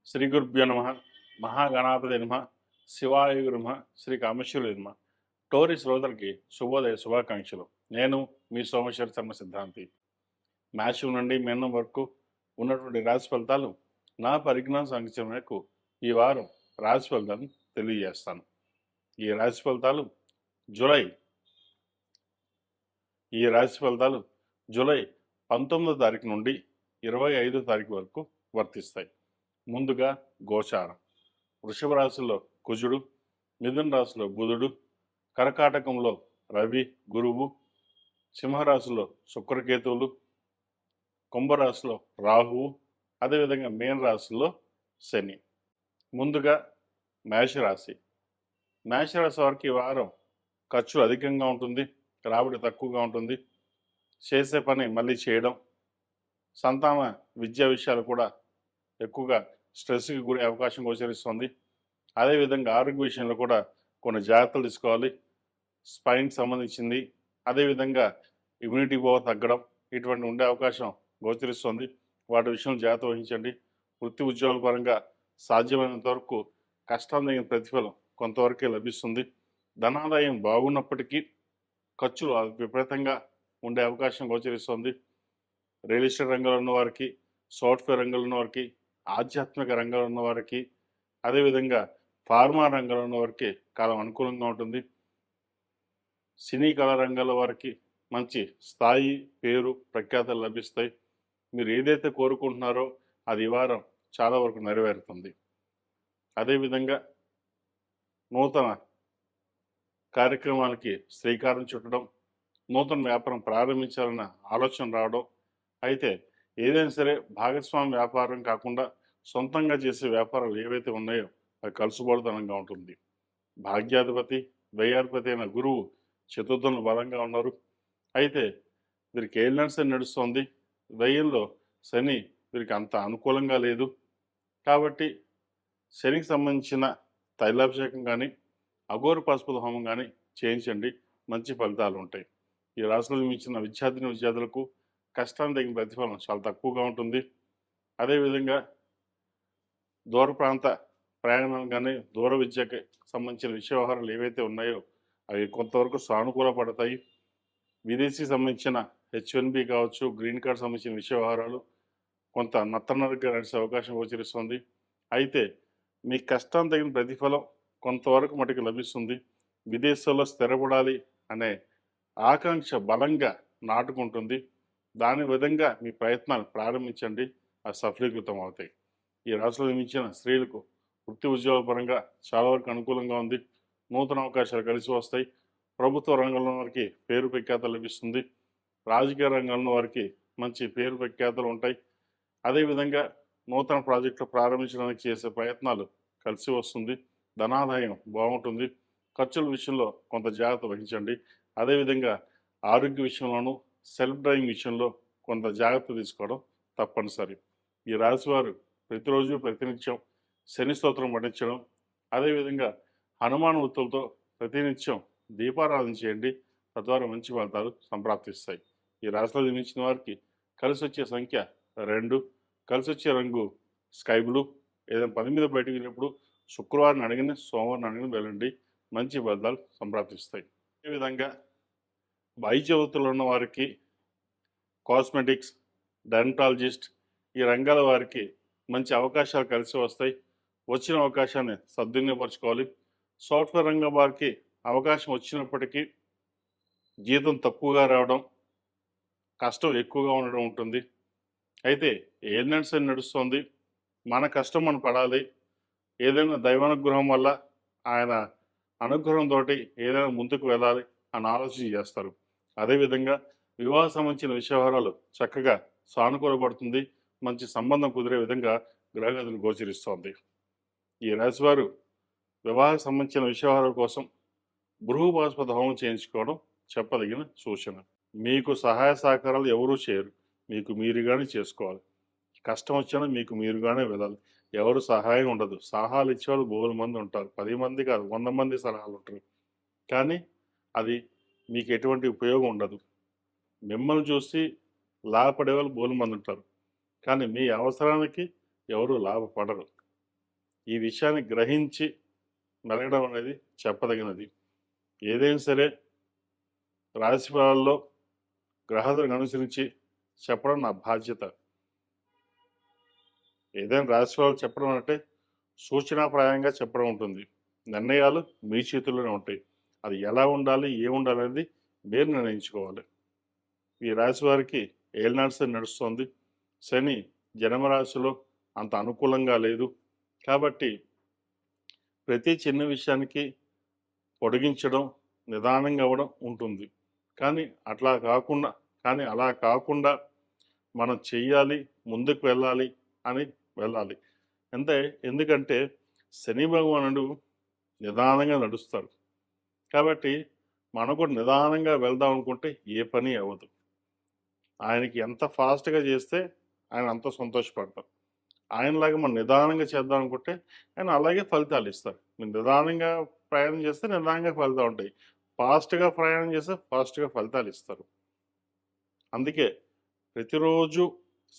శ్రీ గురుభ్యో నమ మహాగణాపతి నమ శివాయ నమ శ్రీ కామేశ్వరుడు నమ టోరీ శ్రోతలకి శుభోదయ శుభాకాంక్షలు. నేను మీ సోమేశ్వర శర్మ సిద్ధాంతి. మ్యాచ్ నుండి మెన్నం వరకు ఉన్నటువంటి రాశి ఫలితాలు నా పరిజ్ఞాన సంఖ్య మేరకు ఈ వారం రాశి ఫలితాలను తెలియజేస్తాను. ఈ రాశి ఫలితాలు జూలై 19వ తారీఖు నుండి 25వ తారీఖు వరకు వర్తిస్తాయి. ముందుగా గోచారం. వృషభ రాశిలో కుజుడు, మిథున రాశిలో బుధుడు, కర్కాటకంలో రవి గురువు, సింహరాశిలో శుక్రకేతువులు, కుంభరాశిలో రాహువు, అదేవిధంగా మీన రాశిలో శని. ముందుగా మేషరాశి. మేషరాశి వారికి ఈ వారం ఖర్చు అధికంగా ఉంటుంది, రాబడి తక్కువగా ఉంటుంది. చేసే పని మళ్ళీ చేయడం, సంతాన విద్యా విషయాలు కూడా ఎక్కువగా స్ట్రెస్కి గురి అవకాశం గోచరిస్తుంది. అదేవిధంగా ఆరోగ్య విషయంలో కూడా కొన్ని జాగ్రత్తలు తీసుకోవాలి. స్పైన్కి సంబంధించింది, అదేవిధంగా ఇమ్యూనిటీ పవర్ తగ్గడం ఇటువంటి ఉండే అవకాశం గోచరిస్తుంది. వాటి విషయంలో జాగ్రత్త వహించండి. వృత్తి ఉద్యోగాల పరంగా సాధ్యమైనంత వరకు కష్టం తగిన ప్రతిఫలం కొంతవరకే లభిస్తుంది. ధనాదాయం బాగున్నప్పటికీ ఖర్చులు విపరీతంగా ఉండే అవకాశం గోచరిస్తుంది. రియల్ ఎస్టేట్ రంగంలో ఉన్న వారికి, సాఫ్ట్వేర్ రంగంలో ఉన్న వారికి, ఆధ్యాత్మిక రంగంలో ఉన్న వారికి, అదేవిధంగా ఫార్మా రంగంలో ఉన్న వారికి కాలం అనుకూలంగా ఉంటుంది. సినీ కళా రంగాల వారికి మంచి స్థాయి, పేరు, ప్రఖ్యాతలు లభిస్తాయి. మీరు ఏదైతే కోరుకుంటున్నారో అది ఈ వారం చాలా వరకు నెరవేరుతుంది. అదేవిధంగా నూతన కార్యక్రమాలకి శ్రీకారం చుట్టడం, నూతన వ్యాపారం ప్రారంభించాలన్న ఆలోచన రావడం. అయితే ఏదైనా సరే భాగస్వామి వ్యాపారం కాకుండా సొంతంగా చేసే వ్యాపారాలు ఏవైతే ఉన్నాయో అవి కలుసుబోడుతనంగా ఉంటుంది. భాగ్యాధిపతి, వ్యయాధిపతి అయిన గురువు చతుర్థంలో బలంగా ఉన్నారు. అయితే వీరికి ఏలినాటి శని నడుస్తుంది. వ్యయంలో శని వీరికి అంత అనుకూలంగా లేదు. కాబట్టి శనికి సంబంధించిన తైలాభిషేకం కానీ, అఘోర పాశుపత హోమం కానీ చేయించండి, మంచి ఫలితాలు ఉంటాయి. ఈ రాశిలో జన్మించిన విద్యార్థులకు కష్టాన్ని తగిన ప్రతిఫలం చాలా తక్కువగా ఉంటుంది. అదేవిధంగా దూర ప్రాంత ప్రయాణం కానీ, దూర విద్యకి సంబంధించిన విషయ వ్యవహారాలు ఏవైతే ఉన్నాయో అవి కొంతవరకు సానుకూలపడతాయి. విదేశీ సంబంధించిన H1B కావచ్చు, గ్రీన్ కార్డ్ సంబంధించిన విషయ వ్యవహారాలు కొంత నత్తనరగా నడిచే అవకాశం గోచరిస్తుంది. అయితే మీ కష్టం తగిన ప్రతిఫలం కొంతవరకు మటుకు లభిస్తుంది. విదేశాల్లో స్థిరపడాలి అనే ఆకాంక్ష బలంగా నాటుకుంటుంది. దాని విధంగా మీ ప్రయత్నాలు ప్రారంభించండి, అవి సఫలీకృతం అవుతాయి. ఈ రాశిలో జన్మించిన స్త్రీలకు వృత్తి ఉద్యోగాల పరంగా చాలా వరకు అనుకూలంగా ఉంది. నూతన అవకాశాలు కలిసి వస్తాయి. ప్రభుత్వ రంగంలో వారికి పేరు ప్రఖ్యాతలు లభిస్తుంది. రాజకీయ రంగంలో వారికి మంచి పేరు ప్రఖ్యాతలు ఉంటాయి. అదేవిధంగా నూతన ప్రాజెక్టులు ప్రారంభించడానికి చేసే ప్రయత్నాలు కలిసి వస్తుంది. ధనాదాయం బాగుంటుంది. ఖర్చుల విషయంలో కొంత జాగ్రత్త వహించండి. అదేవిధంగా ఆరోగ్య విషయంలోనూ, సెల్ఫ్ డ్రైవింగ్ విషయంలో కొంత జాగ్రత్త తీసుకోవడం తప్పనిసరి. ఈ రాశివారు ప్రతిరోజు ప్రతినిత్యం శని స్తోత్రం పఠించడం, అదేవిధంగా హనుమాన్ వృత్తులతో ప్రతినిత్యం దీపారాధన చేయండి. తద్వారా మంచి ఫలితాలు సంప్రాప్తిస్తాయి. ఈ రాశిలో జన్మించిన వారికి కలిసి వచ్చే సంఖ్య 2, కలిసి వచ్చే రంగు స్కై బ్లూ. ఏదైనా పని మీద బయటకు వెళ్ళినప్పుడు శుక్రవారం అడిగిన, సోమవారం అడిగిన వెళ్ళండి, మంచి ఫలితాలు సంప్రాప్తిస్తాయి. అదేవిధంగా వైద్య వృత్తులు ఉన్న వారికి, కాస్మెటిక్స్, డెర్మటాలజిస్ట్ ఈ రంగాల వారికి మంచి అవకాశాలు కలిసి వస్తాయి. వచ్చిన అవకాశాన్ని సద్వినియోగపరచుకోవాలి. సాఫ్ట్వేర్ రంగం వారికి అవకాశం వచ్చినప్పటికీ జీతం తక్కువగా రావడం, కష్టం ఎక్కువగా ఉండడం ఉంటుంది. అయితే ఏలినాటి శని నడుస్తుంది, మన కష్టం మనం పడాలి. ఏదైనా దైవానుగ్రహం వల్ల, ఆయన అనుగ్రహంతో ఏదైనా ముందుకు వెళ్ళాలి అని ఆలోచన చేస్తారు. అదేవిధంగా వివాహ సంబంధించిన విషయవహారాలు చక్కగా సానుకూలపడుతుంది. మంచి సంబంధం కుదిరే విధంగా గ్రహగతులు గోచరిస్తోంది. ఈ రాశివారు వివాహ సంబంధించిన విషయవహారాల కోసం బృహస్పతి హోమం చేయించుకోవడం చెప్పదగిన సూచన. మీకు సహాయ సహకారాలు ఎవరూ చేయరు, మీకు మీరుగానే చేసుకోవాలి. కష్టం వచ్చినా మీకు మీరుగానే వెళ్ళాలి. ఎవరు సహాయం ఉండదు. సలహాలు ఇచ్చేవాళ్ళు బోలు మంది ఉంటారు, 10 మంది కాదు 100 మంది సలహాలు ఉంటారు. కానీ అది మీకు ఎటువంటి ఉపయోగం ఉండదు. మిమ్మల్ని చూసి లాభపడే వాళ్ళు బోలు మంది ఉంటారు, కానీ మీ అవసరానికి ఎవరు లాభపడరు. ఈ విషయాన్ని గ్రహించి మెలగడం అనేది చెప్పదగినది. ఏదైనా సరే రాశి ఫలాల్లో గ్రహాలను అనుసరించి చెప్పడం నా బాధ్యత. ఏదైనా రాశి ఫలాలు చెప్పడం అంటే సూచనాప్రాయంగా చెప్పడం ఉంటుంది. నిర్ణయాలు మీ చేతుల్లోనే ఉంటాయి. అది ఎలా ఉండాలి, ఏముండాలి అనేది మీరు నిర్ణయించుకోవాలి. ఈ రాశి వారికి ఏలినాటి శని నడుస్తోంది. శని జన్మరాశిలో అంత అనుకూలంగా లేదు. కాబట్టి ప్రతి చిన్న విషయానికి పొడిగించడం, నిదానంగా అవ్వడం ఉంటుంది. కానీ అలా కాకుండా మనం చెయ్యాలి, ముందుకు వెళ్ళాలి అని వెళ్ళాలి. ఎందుకంటే శని భగవానుడు నిదానంగా నడుస్తారు. కాబట్టి మనం కూడా నిదానంగా వెళ్దాం అనుకుంటే ఏ పని అవ్వదు. ఆయనకి ఎంత ఫాస్ట్గా చేస్తే ఆయన అంత సంతోషపడతారు. ఆయనలాగా మనం నిదానంగా చేద్దాం అనుకుంటే ఆయన అలాగే ఫలితాలు ఇస్తారు. మీరు నిదానంగా ప్రయాణం చేస్తే నిదానంగా ఫలితాలు ఉంటాయి. ఫాస్ట్గా ప్రయాణం చేస్తే ఫాస్ట్గా ఫలితాలు ఇస్తారు. అందుకే ప్రతిరోజు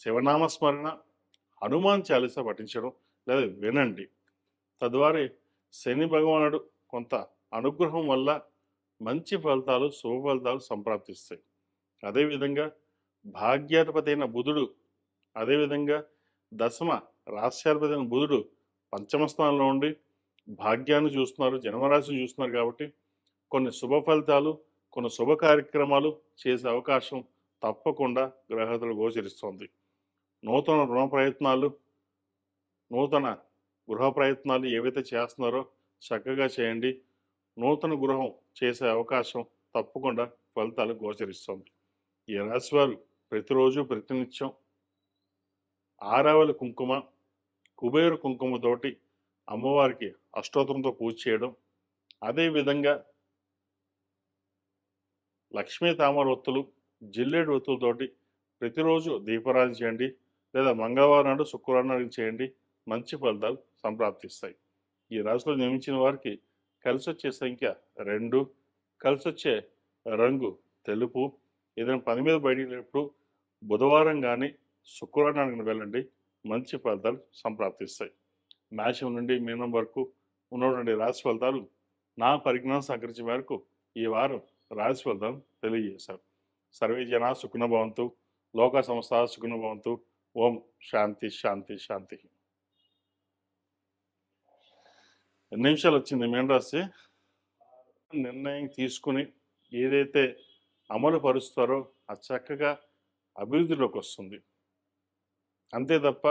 శివనామస్మరణ, హనుమాన్ చాలీసా పఠించడం లేదా వినండి. తద్వారా శని భగవానుడు కొంత అనుగ్రహం వల్ల మంచి ఫలితాలు, శుభ ఫలితాలు సంప్రాప్తిస్తాయి. అదేవిధంగా భాగ్యాధిపతి అయిన బుధుడు, అదేవిధంగా దశమ రాశ్యాధిపతి అయిన బుధుడు పంచమ స్థానంలో ఉండి భాగ్యాన్ని చూస్తున్నారు, జన్మరాశిని చూస్తున్నారు. కాబట్టి కొన్ని శుభ ఫలితాలు, కొన్ని శుభ కార్యక్రమాలు చేసే అవకాశం తప్పకుండా గ్రహతులు గోచరిస్తోంది. నూతన రుణ ప్రయత్నాలు, నూతన గృహ ప్రయత్నాలు ఏవైతే చేస్తున్నారో చక్కగా చేయండి. నూతన గృహం చేసే అవకాశం తప్పకుండా ఫలితాలు గోచరిస్తుంది. ఈ రాశివారు ప్రతిరోజు ప్రతినిత్యం ఆరావళి కుంకుమ, కుబేరు కుంకుమతోటి అమ్మవారికి అష్టోత్తరంతో పూజ చేయడం, అదేవిధంగా లక్ష్మీ తామర ఒత్తులు, జిల్లేడు ఒత్తులతోటి ప్రతిరోజు దీపారాధన చేయండి. లేదా మంగళవారం నాడు, శుక్రవారం నాడు చేయండి. మంచి ఫలితాలు సంప్రాప్తిస్తాయి. ఈ రాశిలో జన్మించిన వారికి కలిసి వచ్చే సంఖ్య 2, కలిసి వచ్చే రంగు తెలుపు. ఏదైనా పని మీద బయటికి వెళ్ళినప్పుడు బుధవారం కానీ శుక్రవారం నాడు వెళ్ళండి. మంచి ఫలితాలు సంప్రాప్తిస్తాయి. మేషం నుండి మీనం వరకు ఉన్నటువంటి రాశి ఫలితాలు నా పరిజ్ఞానం సహకరించే మేరకు ఈ వారం రాశి ఫలితాలు తెలియజేశారు. సర్వే జనా సుఖినో భవంతు, లోక సమస్త సుఖినో భవంతు. ఓం శాంతి శాంతి శాంతి. ఎన్ని నిమిషాలు వచ్చింది మీన రాశి? నిర్ణయం తీసుకుని ఏదైతే అమలు పరుస్తారో అది చక్కగా అభివృద్ధిలోకి వస్తుంది. అంతే తప్ప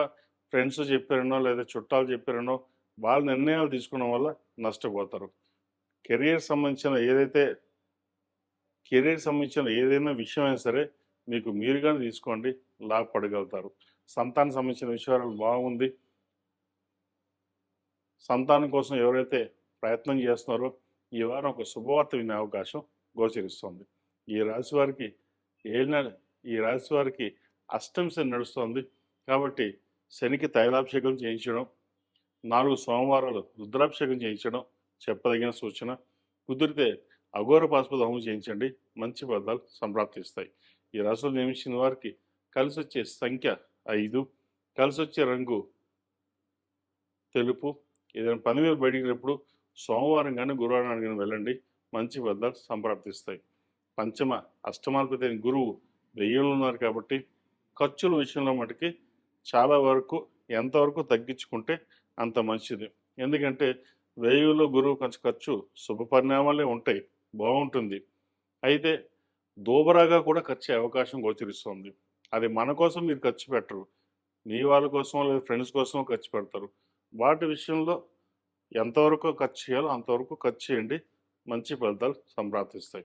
ఫ్రెండ్స్ చెప్పారనో లేదా చుట్టాలు చెప్పారనో వాళ్ళ నిర్ణయాలు తీసుకోవడం వల్ల నష్టపోతారు. కెరీర్ సంబంధించిన ఏదైనా విషయం అయినా సరే మీకు మీరుగానే తీసుకోండి, లాభపడగలుగుతారు. సంతానం సంబంధించిన విషయాలు బాగుంది. సంతానం కోసం ఎవరైతే ప్రయత్నం చేస్తున్నారో ఈ వారం ఒక శుభవార్త వినే అవకాశం గోచరిస్తుంది. ఈ రాశి వారికి అష్టమి శని నడుస్తుంది. కాబట్టి శనికి తైలాభిషేకం చేయించడం, 4 సోమవారాలు రుద్రాభిషేకం చేయించడం చెప్పదగిన సూచన. కుదిరితే అఘోర పాశుపత హోమం చేయించండి. మంచి ఫలితాలు సంప్రాప్తిస్తాయి. ఈ రాశిలో జన్మించిన వారికి కలిసి వచ్చే సంఖ్య 5, కలిసి వచ్చే రంగు తెలుపు. ఏదైనా పని మీద బయటికి వెళ్ళినప్పుడు సోమవారం కానీ గురువారం కానీ వెళ్ళండి. మంచి ఫలితాలు సంప్రాప్తిస్తాయి. అష్టమాధిపతి అయిన గురువు 1000లో ఉన్నారు. కాబట్టి ఖర్చుల విషయంలో మటుకి చాలా వరకు ఎంతవరకు తగ్గించుకుంటే అంత మంచిది. ఎందుకంటే 1000లో గురువు కొంచెం ఖర్చు శుభ పరిణామాలే ఉంటాయి, బాగుంటుంది. అయితే దోబరాగా కూడా ఖర్చు అవకాశం గోచరిస్తుంది. అది మన కోసం మీరు ఖర్చు పెట్టరు, మీ వాళ్ళ కోసం లేదా ఫ్రెండ్స్ కోసం ఖర్చు పెడతారు. వాటి విషయంలో ఎంతవరకు ఖర్చు చేయాలో అంతవరకు ఖర్చు చేయండి. మంచి ఫలితాలు సంప్రాప్తిస్తాయి.